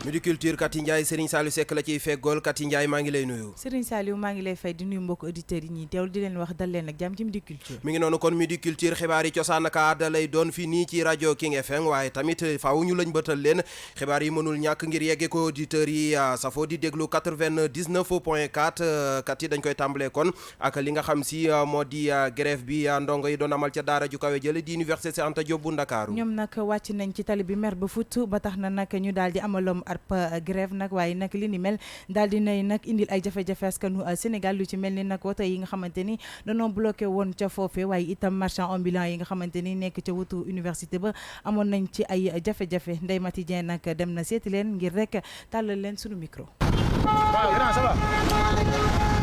Midi Culture Kati Ndiaye Serigne Saliou Seck la ciy feggool Kati Ndiaye maa ngi lay nuyu. Serigne Saliou maa ngi lay fay di nuyu mbokk auditeurs yi ñuy teewlu di leen wax dal leen ak jàmm ci Midi Culture. mi ngi noonu kon Midi Culture xibaar yi cosaan ak aada lay doon fii nii ci rajo King FM waaye tamit faaw ñu lañ bëtal leen xibaar yi mënul ñàkk ngir yegge ko auditeurs yi safoo di déglu 99.4 kat yi dañ koy tàmbalee kon ak li nga xam si moo di grève bi ndongo yi doon amal ca daara ju kawe jële di Université Cheikh Anta Diop bu Ndakaaru. ñoom nag wàcc nañ ci tali bi mer ba fut ba tax na nag ñu daal di amalom arp grève nag waaye nag li ni mel daal di nay nag indil ay jafe-jafe askanu Sénégal lu ci mel ni nag woto yi nga xamante ni dañoo bloqué woon ca foofe waaye itam marchand ambulant yi nga xamante ni nekk ca wutu université ba amoon nañ ci ay jafe-jafe Ndeye Mati Dieng nag dem na seeti leen ngir rek tàllal leen sunu micro. waaw grand ça va.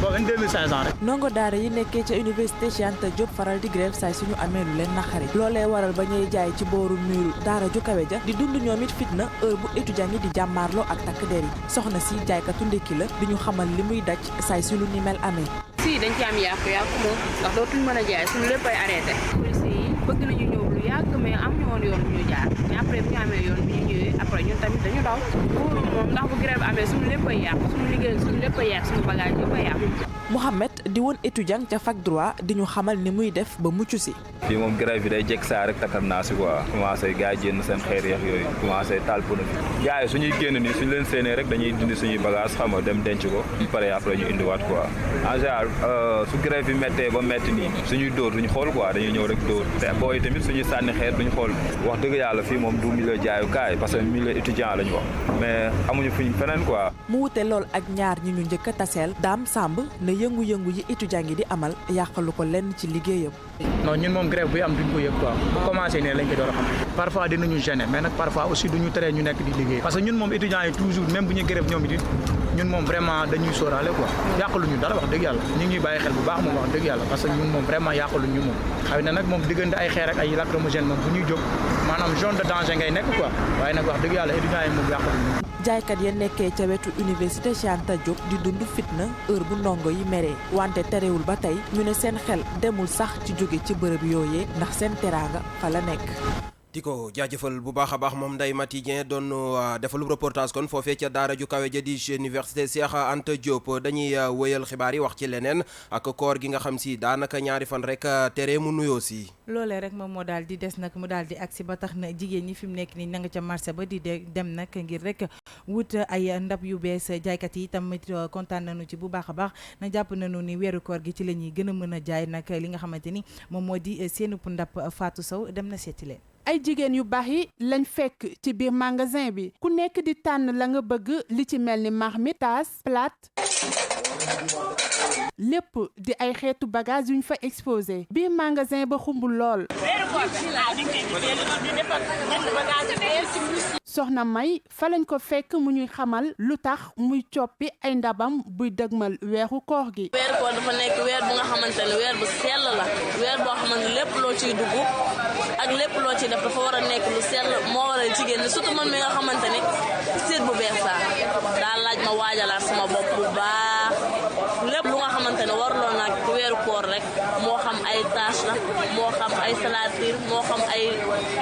bon 2500 rek. ndongo daara yi nekkee ca université Cheikh Anta Diop faral di grève saay suñu amee lu leen naqari loolee waral ba ñuy jaay ci booru miiru daara ju kawe ja di dund ñoom it fitna heure bu étudiant yi di jàmmaarloo ak takk der yi soxna si jaaykatu ndékki la di ñu xamal li muy daj saay su lu ni mel amee. si dañ ci am yàqu-yàqu moom ndax dootuñ mën a jaay suñu lépp ay arrêté. police yi bëgg nañu ñëw lu yàgg mais am ñu woon yoon bu ñu jaar mais après bu ñu amee yoon bi ñu ñëwee après ñun tamit dañu daw wóorul moom ndax bu grève amee suñu lépp ay yàqu suñu liggéey suñu lépp ay yàqu suñu bagage yëpp ay yàqu. Mouhamed di woon étudiant ca fac droit di ñu xamal ni muy def ba mucc si. fii moom grève bi day jekk saa rek takkar naa si quoi commencé gars yi génn seen xeer yeex yooyu commencé taal pono bi gars yi suñuy génn nii suñu leen séenee rek dañuy dindi suñuy bagage xam nga dem denc ko bu paree après ñu indiwaat quoi en général su grève bi méttee ba métti nii suñuy dóor duñu xool quoi dañuy ñëw rek dóor te booy tamit suñuy sànni xeer duñu xool wax dëgg yàlla fii moom du milieu jaayukaay parce que milieu étudiant lañu wax mais amuñu fuñ feneen quoi. mu wute lool ak ñaar ñi ñu njëkk a taseel Dame Samb ne yëngu-yëngu yi étudiant yi di amal yàqalu ko lenn ci liggéeyam. non ñun moom grève buy am duñ ko yëg quoi bu commencé ne lañ ko door a xam parfois dinañu gêner mais nag parfois aussi duñu teree ñu nekk di liggéey parce que ñun moom étudiants yi toujours même bu ñu grève ñoom it ñun moom vraiment dañuy sóoraale quoi yàqaluñu dara wax dëgg yàlla ñu ngi bàyyi xel bu baax moom wax dëgg yàlla parce que ñun moom vraiment yàqaluñu moom xëy na nag moom diggante ay xeer ak ay lacrymogène moom bu ñuy jóg maanaam zone de danger ngay nekk quoi waaye nag wax dëgg yàlla étudiants yi moom yàqaluñu. jaaykat ya nekkee ca wetu université Cheikh Anta Diop di dund fitna heure bu ndongo yi meree wante terewul ba tey ñu ne seen xel demul sax ci jóge ci bërëb yooyee ndax seen teraanga fa la nekk. di ko jaajëfal bu baax a baax moom Ndeye Mati Dieng doon defalub reportage kon foofee ca daara ju kawe ja di université Cheikh Anta Diop dañuy wëyal xibaar yi wax ci leneen ak koor gi nga xam si daanaka ñaari fan rek tere mu nuyoo si. loolee rek moom moo daal di des nag mu daal di agsi ba tax na jigéen ñi fi mu nekk nii na nga ca marché ba di dem nag ngir rek wut ay ndab yu bees jaaykat yi tamit kontaan nañu ci bu baax a baax na jàpp nañu ni weeru koor gi ci la ñuy gën a mën a jaay nag li nga xamante ni moom moo di seenub ndab Fatou Sow dem na seeti leen. ay jigéen yu baax yi lañ fekk ci biir magasin bi ku nekk di tànn la nga bëgg li ci mel ni marmite tasse plate lépp di ay xeetu bagage yuñ fa exposé biir magasin ba xumbul lool. soxna May fa lañ ko fekk mu ñuy xamal lu tax muy coppi ay ndabam buy dëgmal weeru koor gi. weeru koor dafa nekk weer bu nga xamante ne weer bu sell la weer boo xamante lépp loo ciy dugg ak lépp loo ciy def dafa war a nekk lu sell moo waral jigéen ñi surtout man mi nga xamante ne seet bu bees laa daa laaj ma waajalaat sama bopp bu baax lépp lu nga xamante ne waruloo nag weeru koor rek moo xam ay tâche la moo xam ay salature moo xam ay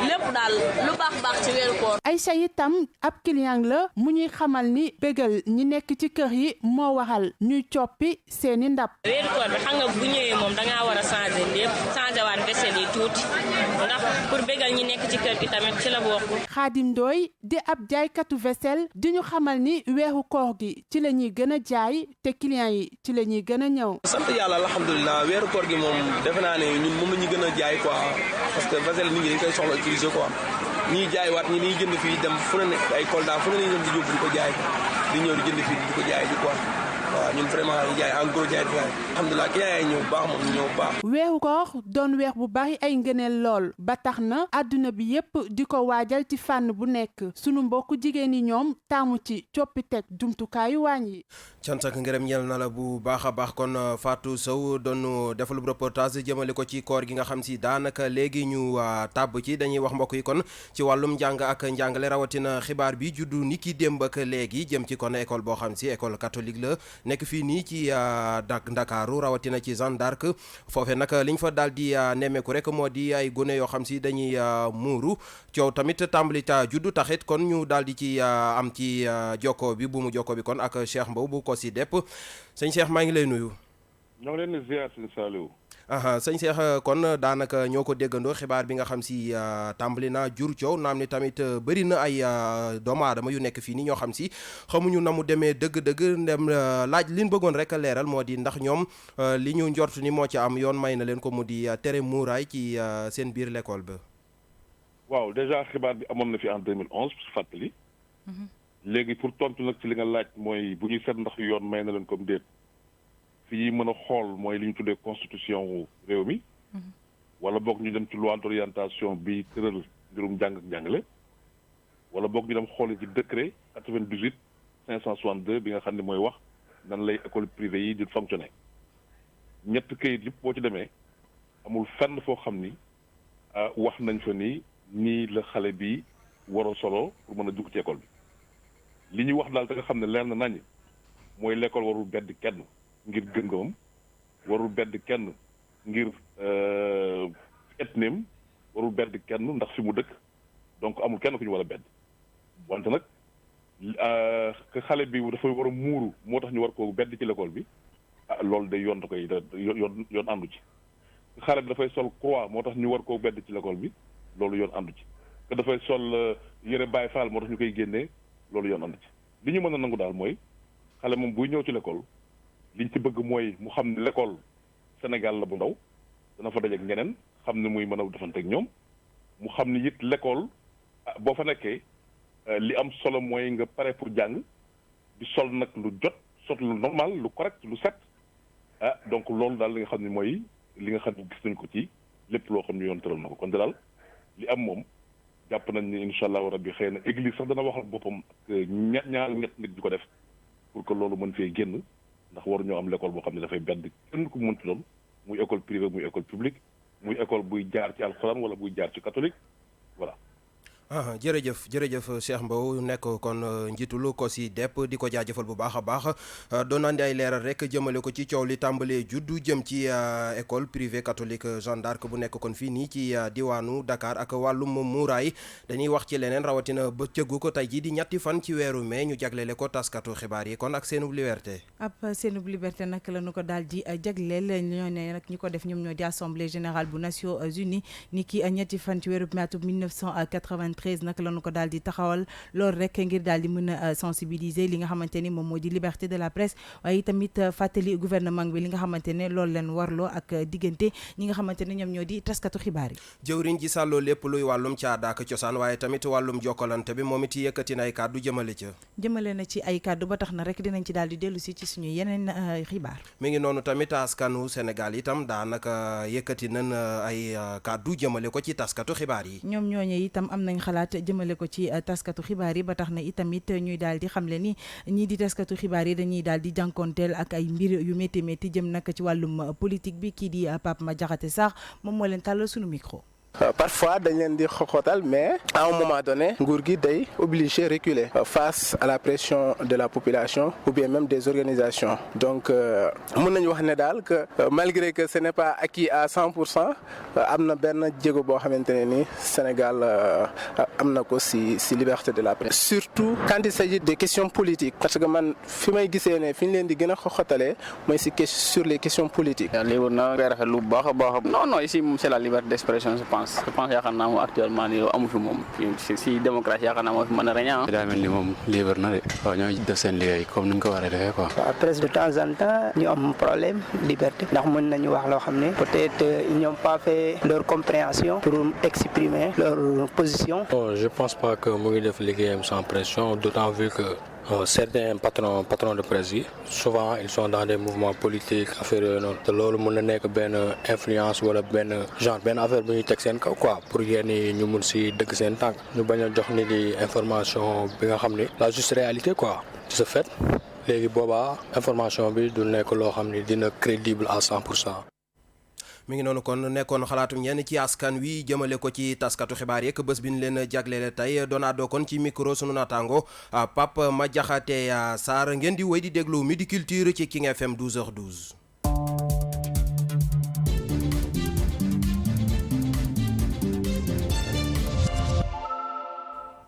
lépp daal lu baax ci weeru koor. Aïcha itam ab client la mu ñuy xamal ni bégal ñi nekk ci kër yi moo waxal ñuy coppi seeni ndab. weeru koor bi xam nga bu ñëwee moom dangaa war a changer lépp changer waat vaisselle yi tuuti ndax pour bégal ñi nekk ci kër gi tamit ci la bokk. Xaadim Ndooy di ab jaaykatu vaisselle di ñu xamal ni weeru koor gi ci la ñuy gën a jaay te client yi ci la ñuy gën a ñëw. sant yàlla alhamdulilah weeru koor gi moom defe naa ne ñun moom la ñu gën a jaay quoi parce que vaisselle nit ñi dañ koy soxla utiliser quoi ñiy jaay waat ñi niy jënd fii dem fu ne nekk ay Kolda fu ne lañu dem di yóbbu di ko jaay di ñëw di jënd fii di ko jaay di quoi waaw ñun vraiment ñu jaay en gros jaay alhamdulilah ki yaay ñëw baax moom ñëw baax. weeru koor doon weer bu bari ay ngëneel lool ba tax na àdduna bi yépp di ko waajal ci fànn bu nekk sunu mbokku jigéen yi ñoom taamu ci coppiteg jumtukaayu waañ yi. cant ak ngërëm ñeel na la bu baax a baax kon Fatou Sow doon defalub reportage jëmale ko ci koor gi nga xam si daanaka léegi ñu tàbb ci dañuy wax mbokk yi kon ci wàllum njàng ak njàngale rawatina xibaar bi juddu ni ki démb ak léegi jëm ci kon école boo xam si école catholique la nekk fii nii ci Ndakaaru rawatina ci Jeanne d'Arc foofee nag liñ fa daal di nemmeeku rek moo di ay gone yoo xam si dañuy muuru coow tamit tàmbali ta juddu taxit kon ñu daal di ci am ci jokko bi bu mu jokko bi kon ak Cheikh Mbow bu COSYDEP sëñ Cheikh maa ngi lay nuyu. ñoo ngi leen di ziar sëñ Saliou. sëñ Cheikh kon daanaka ñoo ko déggandoo xibaar bi nga xam si tàmbali na jur coow naam ni tamit bëri na ay doomu aadama yu nekk fii nii ñoo xam si xamuñu na mu demee dëgg-dëgg ndem laaj liñ bëggoon rek leeral moo di ndax ñoom li ñu njort ni moo ci am yoon may na leen ko mu di tere muuraay ci seen biir l'école ba. waaw déjà xibaar bi amoon na fi en 2011 fàttali. léegi pour tontu nag ci li nga laaj mooy bu ñuy seet ndax yoon may na leen comme déet. fii mën a xool mooy li ñu tuddee constitution wu réew mi wala boog ñu dem ci loi d'orientation bi tëral mbirum jàng ak jàngale wala boog ñu dem xool ci décret 98 562 bi nga xam ne mooy wax nan lay école privée yi di fonctionner ñett këyit yëpp boo ci demee amul fenn foo xam ni wax nañ fa ni nii la xale bi war a solo pour mën a dugg ci école bi li ñuy wax daal te nga xam ne leer na nañ mooy l'école warul bedd kenn ngir gëm-gëmam warul bedd kenn ngir ethnie warul bedd kenn ndax fi mu dëkk donc amul kenn ku ñu war a bedd wante nag que xale bi dafay war a muuru moo tax ñu war koo bedd ci l'école bi loolu day yoon da koy yoon àndu ci xale bi dafay sol croix moo tax ñu war koo bedd ci l'école bi loolu yoon àndu ci que dafay sol yëre Baay Faal moo tax ñu koy génnee loolu yoon àndu ci li ñu mën a nangu daal mooy xale moom buy ñëw ci l'école liñ ci bëgg mooy mu xam ne l'école Sénégal la bu ndaw dana fa dajeek ñeneen xam ne muy mën a defanteeg ñoom mu xam ne it l'école boo fa nekkee li am solo mooy nga pare pour jàng di sol nag lu jot sol lu normal lu correct lu set donc loolu daal li nga xam ne mooy li nga xam ne gis nañ ko ci lépp loo xam ne yoon tëral na ko kon daal li am moom jàpp nañ ni incha allahu rabbi xëy na église sax dana waxal boppam ak ñaar ñett nit di ko def pour que loolu mën fee génn ndax waru ñoo am l'école boo xam ne dafay bedd kenn ku mënti doon muy école privée muy école publique muy école buy jaar ci alxuraan wala buy jaar ci catholique voilà. jërëjëf Cheikh Mbow nekk kon njiitul COSYDEP di ko jaajëfal bu baax a baax doon andi ay leeral rek jëmale ko ci coow li tàmbalee juddu jëm ci école privée catholique Jeanne d'Arc bu nekk kon fii nii ci diwaanu Dakar ak wàllum muuraay dañuy wax ci leneen rawatina ba cëggu ko tey jii di ñetti fan ci weeru mai ñu jaglele ko taskatu xibaar yi kon ak seenub liberté. ab seenub liberté nag la ñu ko daal di jagleel ñoo ne nag ñi ko def ñoom ñoo di assemblée générale bu Nations Unies ni ki ñetti fan ci weeru mai atum 1993 nag la ñu ko daal di taxawal loolu rek ngir daal di mën a sensibiliser li nga xamante ni moom moo di liberté de la presse waaye tamit fàttali gouvernement bi li nga xamante ne loolu leen warloo ak diggante ñi nga xamante ne ñoom ñoo di taskatu xibaar yi. jëwriñ ji sàlloo lépp luy wàllum caada ak cosaan waaye tamit wàllum jokkalante bi moom it yëkkati na ay kàddu jëmale na ci ay kàddu ba tax na rek dinañ ci daal di dellu si ci suñu yeneen xibaar. mi ngi noonu tamit askanu Sénégal itam daanaka yëkkati nañ ay kàddu jëmale ko ci taskatu xibaar yi. ñoom ñooñu itam am nañ xalaat jëmale ko ci taskatu xibaar yi ba tax na itamit ñuy daal di xamle ni ñii di taskatu xibaar yi dañuy daal di jànkonteel ak ay mbir yu métti métti jëm nag ci wàllum politique bi kii di Pape Madiakhaté Sarr moom moo leen tàllal suñu micro. Parfois dañ leen di xoxotal mais à un moment donné nguur gi day obligé reculer face à la pression de la population ou bien même des organisations donc mën nañu wax ne daal que malgré que ce n'est pas acquis à 100% am na benn jéego boo xamante ne ni Sénégal am na ko si liberté de la presse surtout quand il s'agit des questions politiques parce que man fi may gisee ne fi ñu leen di gën a xoxotalee mooy sur les questions politiques. libre na ngay rafetlu bu baax a baax non ici c'est la liberté d'expression je pense yaakaar naa moom actuellement nii amu fi moom si démocratie yaakaar naa moo fi mën a reñaa daa mel ni moom libre na de waaw ñooy def seen liggéey comme ni ñu ko war a defee quoi. waaw presse de temps en temps ñu am problème liberté ndax mën nañu wax loo xam ne peut-être ils n'ont pas fait leur compréhension pour exprimer leur position. Bon, je pense pas que mu ngi def liggéeyam sans pression d'autant vu que certains patrons de presse yi souvent ils sont dans des mouvements politiques affaire yooyu noonu te loolu mën na nekk benn influence wala benn affaire bu ñuy teg seen kaw quoi pour yéen ñu mun si dëgg seen tànk ñu bañ a jox nit yi information bi nga xam ni la juste réalité quoi de ce fait léegi boobaa information bi du nekk loo xam ni dina crédible à 100%. mi ngi noonu kon nekkoon xalaatum ñenn ci askan wi jëmale ko ci taskatu xibaar yeeg bés bi ñu leen jagleele tey doon àddoo kon ci micro sunu naataango Pape Madiakhaté Sarr ngeen di wéy di déglu Midi Culture ci King FM 12h12.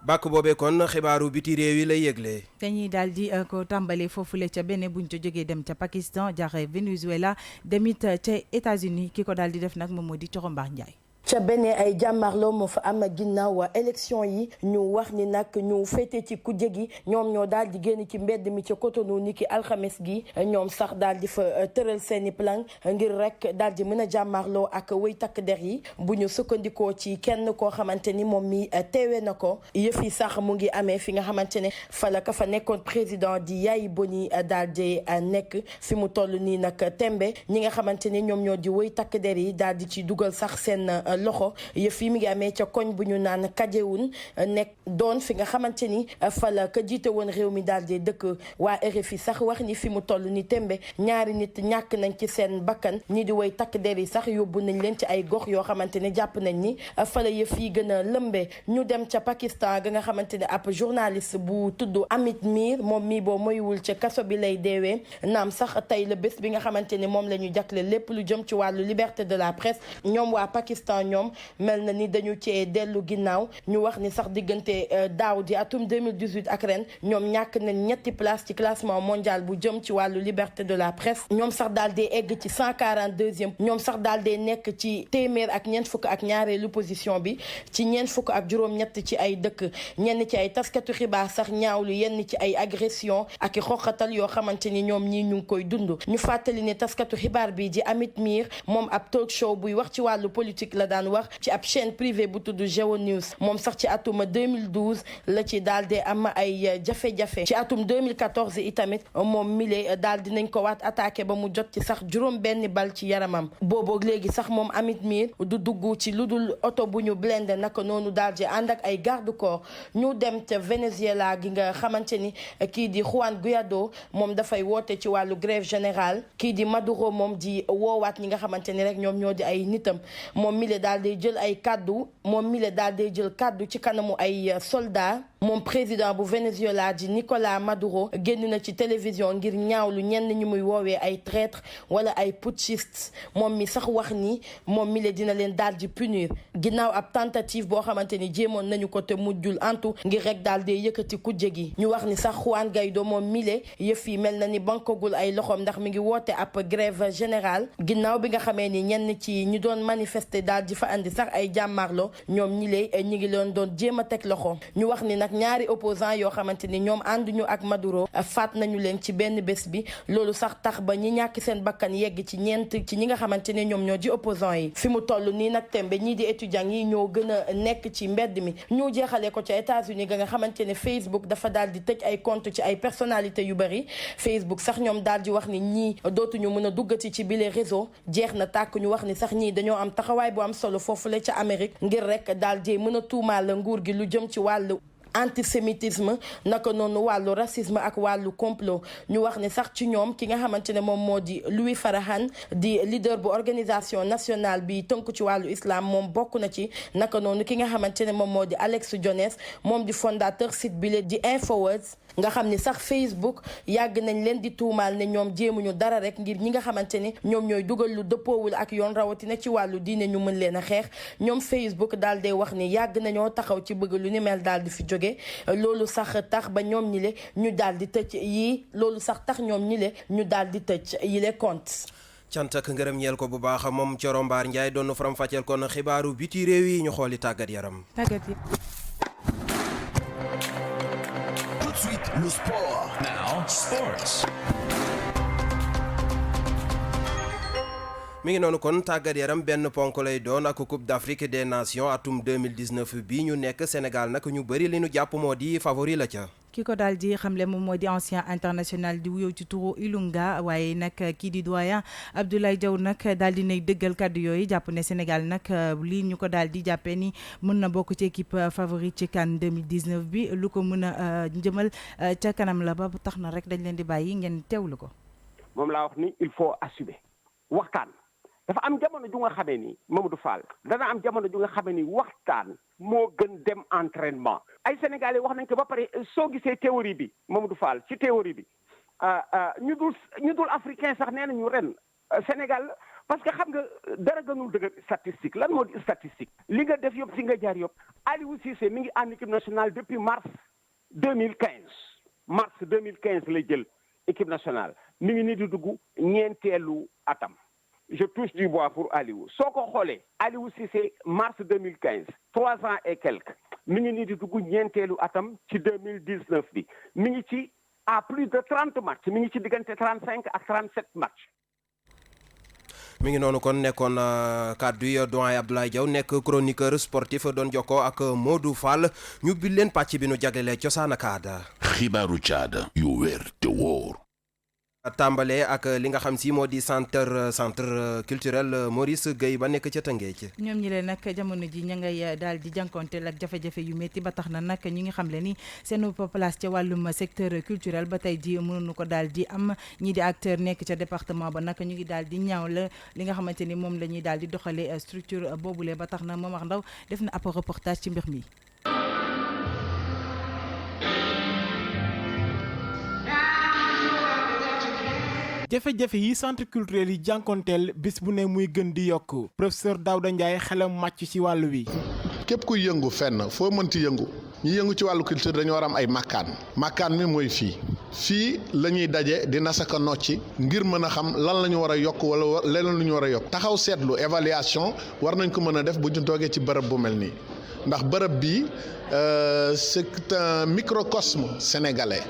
bàkk boobee kon xibaaru biti réew yi lay yëgle. dañuy daal di ko tàmbale foofule ca Bénin buñ ca jógee dem ca Pakistan jaxe Venezuela demit ca États-Unis ki ko daal di def nag moom moo di Coro Mbaar Ndiaye. ca Bénin ay jàmmarloo moo fa am ginnaaw élection yi ñu wax ni nag ñu féete ci kujje gi ñoom ñoo daal di génn ci mbedd mi ca Cotonou niki alxames gi ñoom sax daal di fa tëral seeni plan ngir rek daal di mën a jàmmarloo ak wëy takk der yi bu ñu sukkandikoo ci kenn koo xamante ni moom mi teewe na ko yëf yi sax mu ngi amee fi nga xamante ne fala ka fa nekkoon président di Yayi Boni daal di nekk fi mu toll nii nag tembe ñi nga xamante ni ñoom ñoo di wëy takk der yi daal di ci dugal sax seen loxo yëf yi mi ngi amee ca koñ bu ñu naan Kajewun nekk doon fi nga xamante ni fa la ka jiite woon réew mi daal di dëkk waa RFI sax wax ni fi mu toll ni tembe ñaari nit ñàkk nañ ci seen bakkan ñi di woy takk der yi sax yóbbu nañ leen ci ay gox yoo xamante ni jàpp nañ ni fa la yëf yi gën a lëmbe ñu dem ca Pakistan ga nga xamante ne ab journaliste bu tudd Amit Mir moom mii boo moywul ca kaso bi lay deewee naam sax tey la bés bi nga xamante ni moom la ñu jagle lépp lu jëm ci wàllu liberté de la presse ñoom waa Pakistan ñoom mel na ni dañu cee dellu ginnaaw ñu wax ni sax diggante daaw di atum 2018 ak ren ñoom ñàkk nañ ñetti place ci classement mondial bu jëm ci wàllu liberté de la presse ñoom sax daal di egg ci 142e ñoom sax daal di nekk ci téeméer ak ñeent fukk ak ñaareelu position bi ci ñeent fukk ak juróom-ñett ci ay dëkk ñenn ci ay taskatu xibaar sax ñaawlu yenn ci ay agression ak i xoxatal yoo xamante ni ñoom ñii ñu ngi koy dund ñu fàttali ne taskatu xibaar bi di Amit Mir moom ab talk show buy wax ci wàllu politique la daan wax ci ab chaîne privée bu tudd Geo News moom sax ci atum 2012 la ci daal di am ay jafe-jafe ci atum 2014 itamit moom mile daal di nañ ko waat attaqué ba mu jot ci sax juróom benn bal ci yaramam booboog léegi sax moom Amit Mir du dugg ci lu dul oto bu ñu blindé naka noonu daal di ànd ak ay garde corps ñu dem ca Venezuela gi nga xamante ni kii di Juan Guaido moom dafay woote ci wàllu grève générale kii di Maduro moom di woowaat ñi nga xamante ni rek ñoom ñoo di ay nitam moom mile daal di jël ay kaddu moom mi la daal di jël kaddu ci kanamu ay soldats moom président bu Venezuela di Nicolás Maduro génn na ci télévision ngir ñaawlu ñenn ñi muy woowee ay traîtres wala ay putschistes moom mi sax wax ni moom mi la dina leen daal di punir ginnaaw ab tentative boo xamante ni jéemoon nañu ko te mujjul antu ngir rek daal di yëkkati kujje gi ñu wax ni sax Juan Guaido moom mi la yëf yi mel na ni bankagul ay loxoom ndax mi ngi woote ab grève générale ginnaaw bi nga xamee ni ñenn ci ñi doon manifester daal di fa andi sax ay jàmmarlo ñoom ñi lay ñi ngi leen doon jéem a teg loxo ñu wax ni nag ñaari opposant yoo xamante ni ñoom ànduñu ak Maduro faat nañu leen ci benn bés bi loolu sax tax ba ñi ñàkk seen bakkan yegg ci ñeent ci ñi nga xamante ne ñoom ñoo di opposant yi fi mu toll nii nag tembe ñii di étudiants yi ñoo gën a nekk ci mbedd mi ñoo jeexalee ko ca États-Unis ga nga xamante ne Facebook dafa daal di tëj ay compte ci ay personnalité yu bari Facebook sax ñoom daal di wax ni ñii dootuñu mën a duggati ci bile réseau jeex na tàkk ñu wax ni sax ñii dañoo am taxawaay bu am solo foofu la ca Amérique ngir rek daal di mën a tuumaal nguur gi lu jëm ci wàllu antisémitisme naka noonu wàllu racisme ak wàllu complot ñu wax ne sax ci ñoom ki nga xamante ne moom moo di Louis Farrakhan di leader bu organisation nationale bi tënku ci wàllu islam moom bokk na ci naka noonu ki nga xamante ne moom moo di Alex Jones moom di fondateur site bi la di Infowars nga xam ni sax Facebook yàgg nañ leen di tuumaal ne ñoom jéemuñu dara rek ngir ñi nga xamante ne ñoom ñooy dugal lu dëppoowul ak yoon rawatina ci wàllu diine ñu mën leen a xeex ñoom Facebook daal di wax ni yàgg nañoo taxaw ci bëgg lu ni mel daal di fi jóge loolu sax tax ba ñoom ñi le ñu daal di tëj yii loolu sax tax ñoom ñi le ñu daal di tëj yi le compte cant ak ngërëm ñeel ko bu baax moom Coro Mbaar Ndiaye doon faram fàcceel kon xibaaru biti réew yi ñu xooli tàggat yaram. Tout de suite, le sport. Now, sports. mi ngi noonu kon tàggat yaram benn ponk lay doon ak Coupe d'Afrique des Nations atum 2019 bi ñu nekk Sénégal nag ñu bëri li ñu jàpp moo di favori la ca. ki ko daal di xamle moom moo di ancien international di wuyoo ci turu Ilunga waaye nag kii di doyen Abdoulaye Diaw nag daal di nay dëggal kàddu yooyu jàpp ne Sénégal nag lii ñu ko daal di jàppee ni mën na bokk ci équipe favorite ci CAN 2019 bi lu ko mën a njëmal ca kanam la ba tax na rek dañ leen di bàyyi ngeen teewlu ko. moom laa wax ni il faut assumer waxtaan dafa am jamono ju nga xamee ni Mamadou Fall dana am jamono ju nga xamee ni waxtaan moo gën dem entraînement ay Sénégalais wax nañ ko ba pare soo gisee théorie bi Mamadou Fall ci théorie bi ñu dul africain sax nee nañu ren Sénégal parce que xam nga dara gënul dëgg statistique lan moo di statistique li nga def yëpp si nga jaar yëpp Aliou Cissé mi ngi en équipe nationale depuis mars 2015 lay jël équipe nationale mi ngi ni di dugg ñeenteelu atam je touche du bois pour Aliou soo ko xoolee Aliou Cissé mars 2015 3 ans et quelques mi ngi ni di dugg ñeenteelu atam ci 2019 bi mi ngi ci à plus de 30 matchs mi ngi ci diggante 35 ak 37 matchs. mi ngi noonu kon nekkoon kàddu yi doyen Abdoulaye Diaw nekk chroniqueur sportif doon jokkoo ak Modou Fall ñu bil leen pàcc bi nu jaglelee cosaan ak aada. xibaaru caada yu wér te wóor. tàmbalee ak li nga xam si moo di centre culturel Maurice Guèye ba nekk ca Tëngéej. ñoom ñi leen nag jamono ji ña ngay daal di jànkonteel ak jafe-jafe yu métti ba tax na nag ñi ngi xam le ni seen place ca wàllum secteur culturel ba tey ji mënuñu ko daal di am ñii di acteur nekk ca département ba nag ñu ngi daal di ñaaw la li nga xamante ni moom la ñuy daal di doxalee structure boobule ba tax na Momar Ndaw def na ab reportage ci mbir mi. jafe-jafe yi centre culturel yi jànkonteel bis bu ne muy gën di yokk professeur Daouda Ndiaye xelam màcc ci wàllu wi. képp kuy yëngu fenn foo mënti yëngu ñi yëngu ci wàllu culture dañu war am ay makkaan mi mooy fii la ñuy daje di nasaka nocci ngir mën a xam lan la ñu war a yokk wala leneen lu ñu war a yokk taxaw seetlu évaluation war nañ ko mën a def bu ñu toogee ci bërëb bu mel nii ndax bërëb bi c'est un microcosme sénégalais.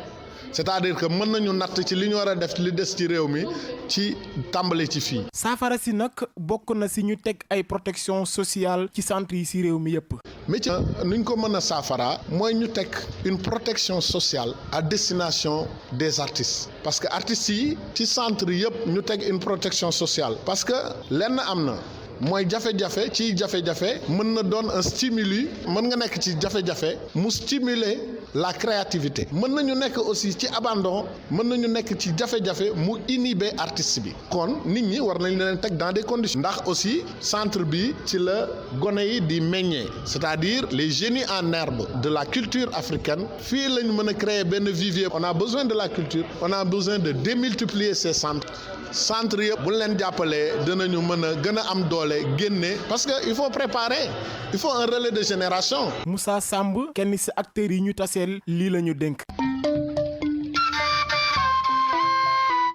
c'est-à-dire que mën nañu natt ci li ñu war a def li des ci réew mi ci tàmbali ci fii. saafara si nag bokk na si ñu teg ay protection sociale ci centre yi si réew mi yépp. mais ci nuñ ko mën a saafara mooy ñu teg une protection sociale à destination des artistes parce que artistes yi ci centre yépp ñu teg une protection sociale parce que lenn am na. mooy jafe-jafe ci jafe-jafe mën na doon un stimuli mën nga nekk ci jafe-jafe mu stimuler la créativité mën nañu nekk aussi ci abandon mën nañu nekk ci jafe-jafe mu inhiber artiste bi kon nit ñi war nañ leen teg dans des conditions ndax aussi centre bi ci la gone yi di meññee c'est-à-dire les génies en herbe de la culture africaine fii lañ mën a créer benn vivier on a besoin de la culture on a besoin de démultiplier ces centres yëpp bu leen jàppalee dinañu mën a gën a am doole génne parce que il faut préparer il faut un relais de génération. Moussa Samb kenn ci acteurs yi ñu taseel lii la ñu dénk.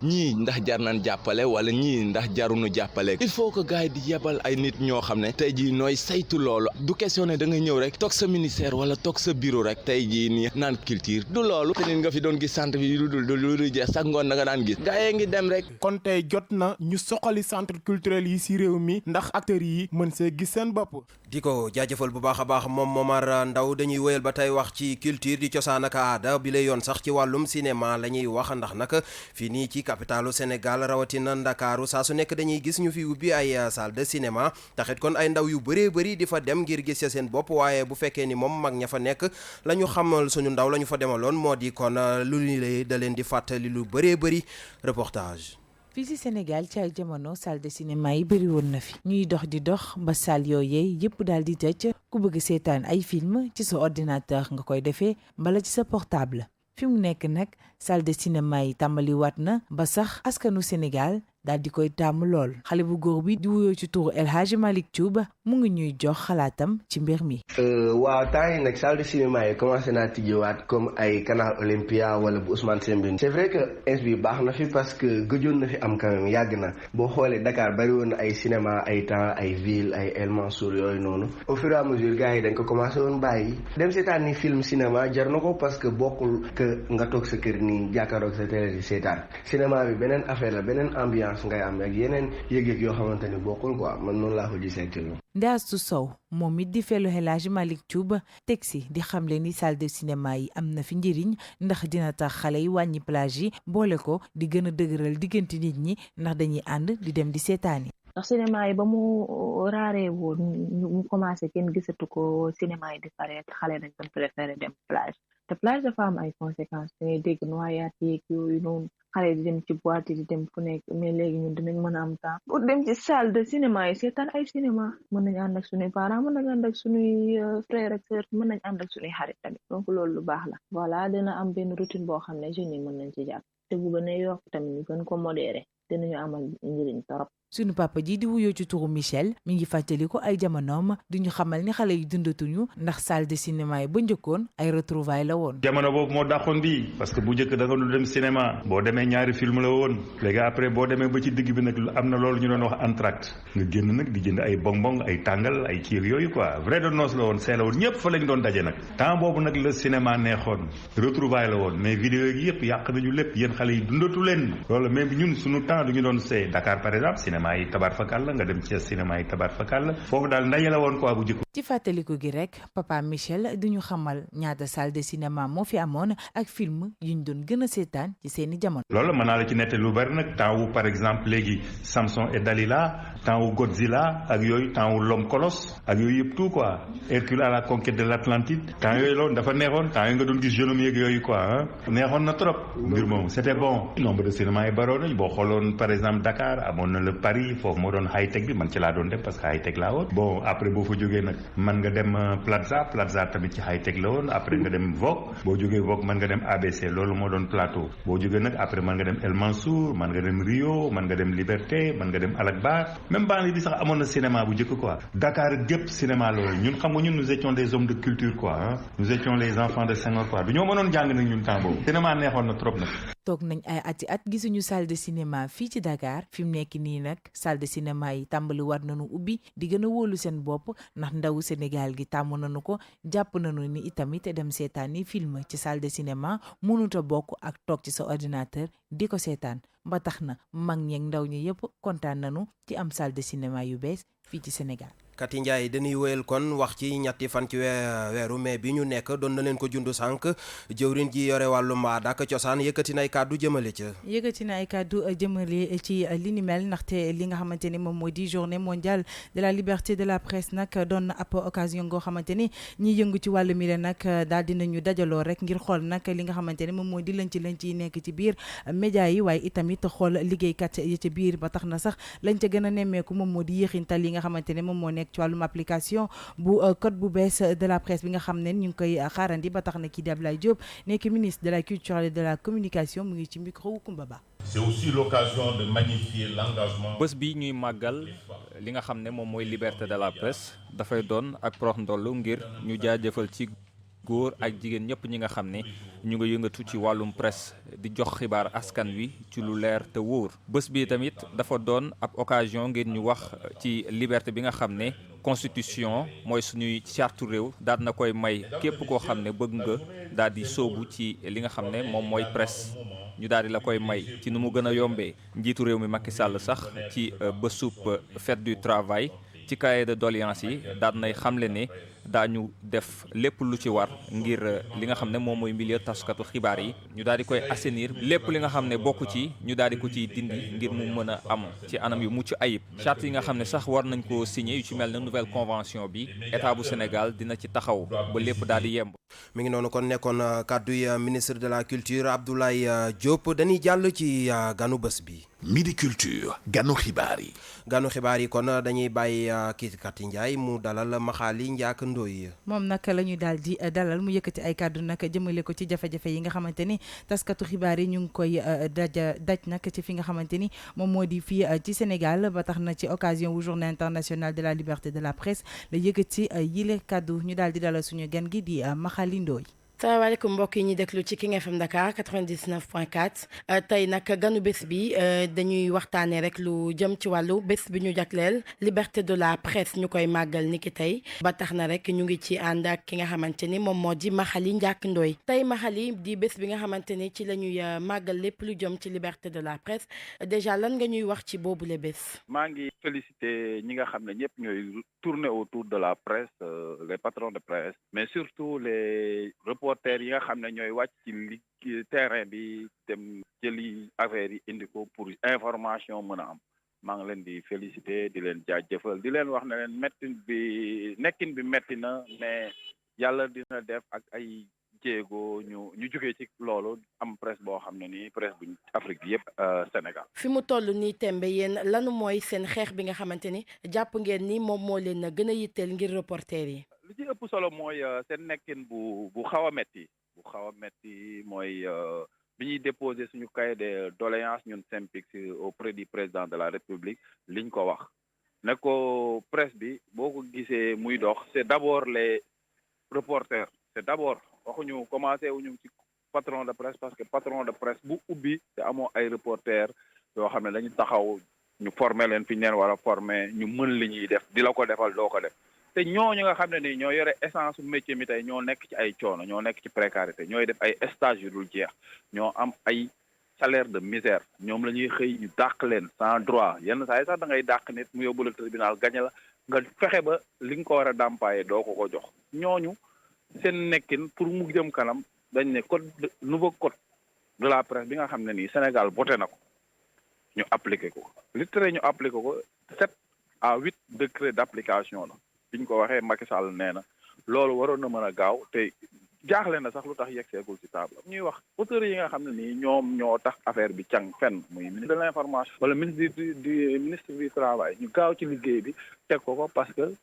ñii ndax jar nañ jàppale wala ñii ndax jaruñu jàppale il faut que gars yi di yebal ay nit ñoo xam ne tey jii nooy saytu loolu du question ne da nga ñëw rek toog sa ministère wala toog sa bureau rek tey jii nii naan culture du loolu te nit nga fi doon gis centre bi lu dul jeex sax ngoon na nga daan gis gars yi ngi dem rek. kon tey jot na ñu soxali centre culturel yi ci réew mi ndax acteurs yi mën see gis seen bopp. di ko jaajëfal bu baax a baax moom Momar Ndaw dañuy wéyal ba tey wax ci culture di cosaan ak aada bi lay yoon sax ci wàllum cinéma la ñuy wax ndax nag fii nii ci capitalu Sénégal rawatina Ndakaaru saa su nekk dañuy gis ñu fi ubbi ay salle de cinéma taxit kon ay ndaw yu bëree bëri di fa dem ngir gis seen bopp waaye bu fekkee ni moom mag ña fa nekk la ñu xamal suñu ndaw la ñu fa demaloon moo di kon lu ñu lay da leen di fàttali lu bëree bëri reportage. fii ci Sénégal ci ay jamono salle de cinéma yi bëri woon na fi ñuy dox di dox ba salle yooyee yëpp daal di tëj ku bëgg seetaan ay film ci sa ordinateur nga koy defee mbala ci sa portable fi mu nekk nag salle de cinéma yi tàmbaliwaat na ba sax askanu Sénégal daal di koy tàmm lool xale bu góor bi di wuyoo ci turu El Hadji Malick Thioub mu ngi ñuy jox xalaatam ci mbir mi. waaw temps yi nag salle de cinéma yi commencé naa tijjiwaat comme ay Canal Olympia wala bu Ousmane Sembène. c'est vrai que ins bi baax na fi parce que gëjoon na fi am quand même yàgg na boo xoolee Dakar bari woon na ay cinéma ay temps ay ville ay El Mansour yooyu noonu au fur et à mesure gars yi dañ ko commencé woon bàyyi dem seetaan ni film cinéma jar na ko parce que bokkul que nga toog sa kër nii jàkkaaroog sa télé di seetaan cinéma bi beneen affaire la beneen ambiance ngay am ak yeneen yëg-yëg yoo xamante ni bokkul quoi man noonu laa ko gisee actuellement. Ndeyastou Sow moom it di fellu El Hadji Malick Thioub teg si di xamle ni salle de cinéma yi am na fi njëriñ ndax dina tax xale yi wàññi plage yi boole ko di gën a dëgëral diggante nit ñi ndax dañuy ànd di dem di seetaani. ndax cinéma yi ba mu raaree woon mu commencé kenn gisatu ko cinéma yi di pare xale dañ doon préféré dem plage te plage dafa am ay conséquences da ngay dégg noyade yeeg yooyu noonu xale di dem ci boîte yi di dem fu nekk mais léegi ñun dinañ mën a am temps pour dem ci salle de cinéma yi seetaan ay cinéma mën nañ ànd ak suñuy parents mën nañ ànd ak suñuy frères ak sœurs mën nañ ànd ak suñuy xarit tamit donc loolu lu baax la voilà dina am benn routine boo xam ne jeunes yi mën nañ ci jàpp te bu gën a yokk tamit ñu gën ko modéré dinañu amal njëriñ torop sunu papa ji di wuyoo ci turu Michel mi ngi fàttali ko ay jamonoom duñu xamal ni xale yi dundatuñu ndax salle de cinéma yi ba njëkkoon ay retrouvailles la woon. jamono boobu moo dàqoon di parce que bu njëkk da nga doon dem cinéma boo demee ñaari film la woon léegi après boo demee ba ci digg bi nag am na loolu ñu doon wax entracte nga génn nag di jënd ay bonbon ay tàngal ay kii yooyu quoi vrai de noces la woon see la woon ñëpp fa lañ doon daje nag temps boobu nag la cinéma neexoon retrouvailles la woon mais vidéo yi yëpp yàq nañu lépp yéen xale yi dundatu leen loolu même ñun suñu temps du ñu doon see Dakar par exemple cinéma yi tabaar fakal la nga dem ci cinéma yi tabaar fakal la foofu daal ndaje la woon quoi bu jëkk ci fàttaliku gi rek papa Michel duñu xamal ñaata salle de cinéma moo fi amoon ak film yuñ doon gën a seetaan ci seeni jamono. loolu mën naa la ci nette lu bari nag temps wu par exemple léegi Samson et Dalila temps wu Godzilla ak yooyu temps wu l'homme colosse ak yooyu yëpp tout quoi Hercule à la conquête de l'Atlantide temps yooyu loolu dafa neexoon temps yooyu nga doon gis jeune yeeg yooyu quoi neexoon na trop mbir moom c'était bon nombre de cinéma yi baroon nañ boo xooloon par exemple Dakar amoon na le Paris foofu moo doon high tech bi man ci laa doon dem parce que high tech laa woon bon après boo fa jógee nag man nga dem Plaza tamit ci high tech la woon après nga dem Vogue boo jógee Vogue man nga dem ABC loolu moo doon plateau boo jógee nag après man nga dem El Mansour man nga dem Rio man nga dem Liberté man nga dem Alakbar même banlieue bi sax amoon na cinéma bu njëkk quoi Dakar gépp cinéma la woon ñun xam nga ñun nous étions des hommes de culture quoi nous étions les enfants de Senghor quoi du ñoo mënoon jàng nag ñun temps boobu cinéma neexoon na trop nag. toog nañ ay ati at gisuñu salle de cinéma fii ci Dakar fi mu nekk nii nag salle de cinéma yi tàmbali war nañu ubbi di gën a wóolu seen bopp ndax ndawu Sénégal gi tàmm nañu ko jàpp nañu ni itamit dem seetaani film ci salle de cinéma mënut a bokk ak toog ci sa ordinateur di ko seetaan ba tax na mag ñeeg ndaw ñi yëpp kontaan nañu ci am salle de cinéma yu bees fii ci Sénégal. Kati Ndiaye dañuy wéyal kon wax ci ñetti fan ci weeru mai bi ñu nekk doon na leen ko jundu sànq jëwrin ji yore wàllum aada ak cosaan yëkkati na ay kàddu jëmale ca. yëkkati na ay kàddu jëmale ci li ni mel ndaxte li nga xamante ni moom mooy di journée mondiale de la liberté de la presse nag doon na ab occasion goo xamante ni ñiy yëngu ci wàllu mi nag daal dinañu dajaloo rek ngir xool nag li nga xamante ni moom mooy di lënc yi nekk ci biir média yi waaye itamit xool liggéeykat yi ci biir ba tax na sax lañ ca gën a nemmeeku moom moo di yéexintal yi nga xamante ni moom moo nekk ci wàllum application bu code bu bees de la presse bi nga xam ne ñu ngi koy xaarandi ba tax na kii di Abdoulaye Diop nekk ministre de la culture et de la communication mu ngi ci micro wu Koumba Ba. C'est aussi l'occasion de magnifier l'engagement. bés bi ñuy màggal li nga xam ne moom mooy liberté de la presse dafay doon ak prox ndollu ngir ñu jaajëfal ci góor ak jigéen ñëpp ñi nga xam ne ñu nga yëngatu ci wàllum presse di jox xibaar askan wi ci lu leer te wóor bés bi tamit dafa doon ab occasion ngir ñu wax ci liberté bi nga xam ne constitution mooy suñuy charte réew daal na koy may képp koo xam ne bëgg nga daal di sóobu ci li nga xam ne moom mooy presse ñu daal di la koy may ci nu mu gën a yombee njiitu réew mi Macky Sall sax ci bésub fête du travail ci cahier de doléances yi daal nay xamle ne daañu def lépp lu ci war ngir li nga xam ne moom mooy milieu taskatu xibaar yi ñu daal di koy assainir lépp li nga xam ne bokk ci ñu daal di ko ciy dindi ngir mu mën a am ci anam yu mucc ayib charte yi nga xam ne sax war nañ ko signé yu ci mel ne nouvelle convention bi état bu Sénégal dina ci taxaw ba lépp daal di yemb. mi ngi noonu kon nekkoon kàddu yi ministre de la culture Abdoulaye Diop dañuy jàll ci ganu bés bi. Midi Culture ganu xibaar yi. ganu xibaar yi kon dañuy bàyyi kii Kati Ndiaye mu dalal Maxaali Njaak Ndoy. moom nag la ñu daal di dalal mu yëkkati ay kàddu nag jëmale ko ci jafe-jafe yi nga xamante ni taskatu xibaar yi ñu ngi koy daj nag ci fi nga xamante ni moom moo di fii ci Sénégal ba tax na ci occasion wu journée internationale de la liberté de la presse la yëkkati yile kàddu ñu daal di dalal suñu gan gi di Maxaali Ndoy. salaamaaleykum mbokk yi ñuy déglu ci King FM Dakar 99.4 tey nag ganu bés bi dañuy waxtaanee rek lu jëm ci wàllu bés bi ñu jagleel liberté de la presse ñu koy màggal niki tey ba tax na rek ñu ngi ci ànd ak ki nga xamante ni moom moo di Maxali Ndiak Ndoy tey Maxali di bés bi nga xamante ni ci la ñuy màggal lépp lu jëm ci liberté de la presse déjà lan nga ñuy wax ci boobule bés. maa ngi félicité ñi nga xam ne ñëpp ñooy tourner autour de la presse les patrons de presse mais surtout les reporters yi nga xam ne ñooy wàcc ci terrain bi dem jëli affaire yi indi ko pour information mën a am maa ngi leen di féliciter di leen jaajëfal di leen wax ne leen nekkin bi metti na mais yàlla dina def ak ay jéego ñu jógee ci loolu am presse boo xam ne nii presse bu Afrique bi yëpp Sénégal. fi mu toll nii tembe yéen lanu mooy seen xeex bi nga xamante ni jàpp ngeen ni moom moo leen gën a yitteel ngir reporter yi. li ci ëpp solo mooy seen nekkin bu xaw a metti mooy bi ñuy déposer suñu cahier de doléance ñun SYNPICS auprès du président de la République liñ ko wax ne ko presse bi boo ko gisee muy dox c'est d'abord les reporters c'est d'abord waxuñu commencé wuñu ci patron de presse parce que patron de presse bu ubbi te amoo ay reporters yoo xam ne dañu taxaw ñu former leen fi ñu leen war a former ñu mën li ñuy def di la ko defal doo ko def te ñooñu nga xam ne nii ñoo yore essence su métier mi tey ñoo nekk ci ay coono ñoo nekk ci précarité ñooy def ay stage yu dul jeex ñoo am ay salaire de misère ñoom la ñuy xëy ñu dàq leen sans droit yenn saa yi sax da ngay dàq nit mu yóbbu la tribunal gañe la nga fexe ba li nga ko war a dàmpaaye doo ko jox ñooñu seen nekkin pour mu jëm kanam dañ ne nouveau code de la presse bi nga xam ne nii Sénégal voté na ko ñu appliqué ko li tere ñu appliqué ko 7 à 8 décrets d'application la biñ ko waxee Macky Sall nee na loolu waroon na mën a gaaw te jaaxle na sax lu tax yegseegul ci table ñuy wax auteurs yi nga xam ne nii ñoom ñoo tax affaire bi càng fenn muy ministre de l'information wala ministre du travail ñu gaaw ci liggéey bi teg ko parce que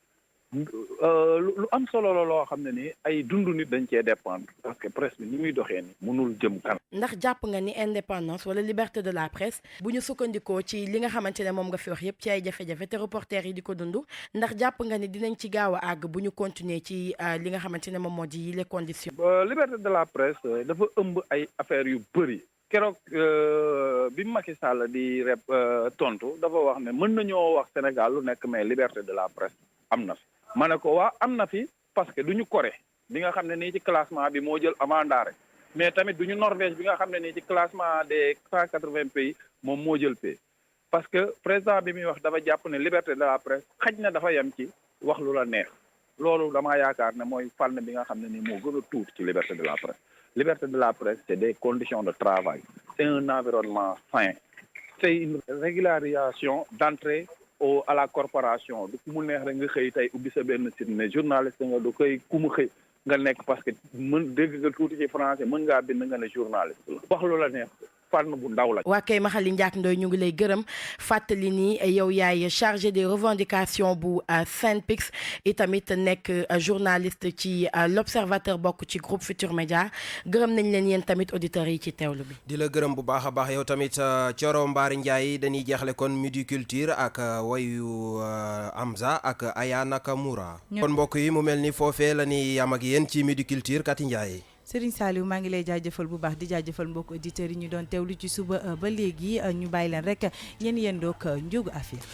lu am solo la loo xam ne nii ay dundu nit dañ cee dépendre parce que presse bi ni muy doxee ni mënul jëm kanam. ndax jàpp nga ni indépendance wala liberté de la presse bu ñu sukkandikoo ci li nga xamante ne moom nga fi wax yépp ci ay jafe-jafe te reporter yi di ko dund ndax jàpp nga ni dinañ ci gaaw a àgg bu ñu continuer ci li nga xamante ne moom moo di les conditions. liberté de la presse dafa ëmb ay affaires yu bëri. keroog bi Macky Sall di tontu dafa wax ne mën nañoo wax Sénégal lu nekk mais liberté de la presse am na fi. ma ne ko waa am na fi parce que du ñu Corée bi nga xam ne nii ci classement bi moo jël avant-Ndare mais tamit du ñu Norvège bi nga xam ne nii ci classement des 180 pays moom moo jël pays parce que président bi muy wax dafa jàpp ne liberté de la presse xaj na dafa yem ci wax lu la neex loolu damaa yaakaar ne mooy fànn bi nga xam ne nii moo gën a tuuti ci liberté de la presse. Liberté de la presse c'est des conditions de travail c'est un environnement sain c'est une régularisation d'entrée à la corporation du ku mu neex rek nga xëy tey ubbi sa benn site ne journaliste nga du koy ku mu xëy nga nekk parce que mën dégg nga tuuti ci français mën ngaa bind nga ne journaliste la wax lu la neex fànn bu ndaw la. waa kay Maxali Ndiak Ndoye ñu ngi lay gërëm fàttali ni yow yaay chargé des revendications bu SYNPICS itamit nekk journaliste ci l'Observateur bokk ci groupe Futur Média gërëm nañ leen yéen tamit auditeurs yi ci teewlu bi. di la gërëm bu baax a baax yow tamit Thioro Mbari Ndiaye dañuy jeexle kon Midi Culture ak wayu Amza ak Aya Nakamura. kon mbokk yi mu mel ni foofee la ñuy yam ak yéen ci Midi Culture Kati Ndiaye. Serigne Saliou maa ngi lay jaajëfal bu baax di jaajëfal mbokk auditeurs yi ñu doon teewlu ci suba ba léegi ñu bàyyi leen rek ngeen yendoog njóogu affaire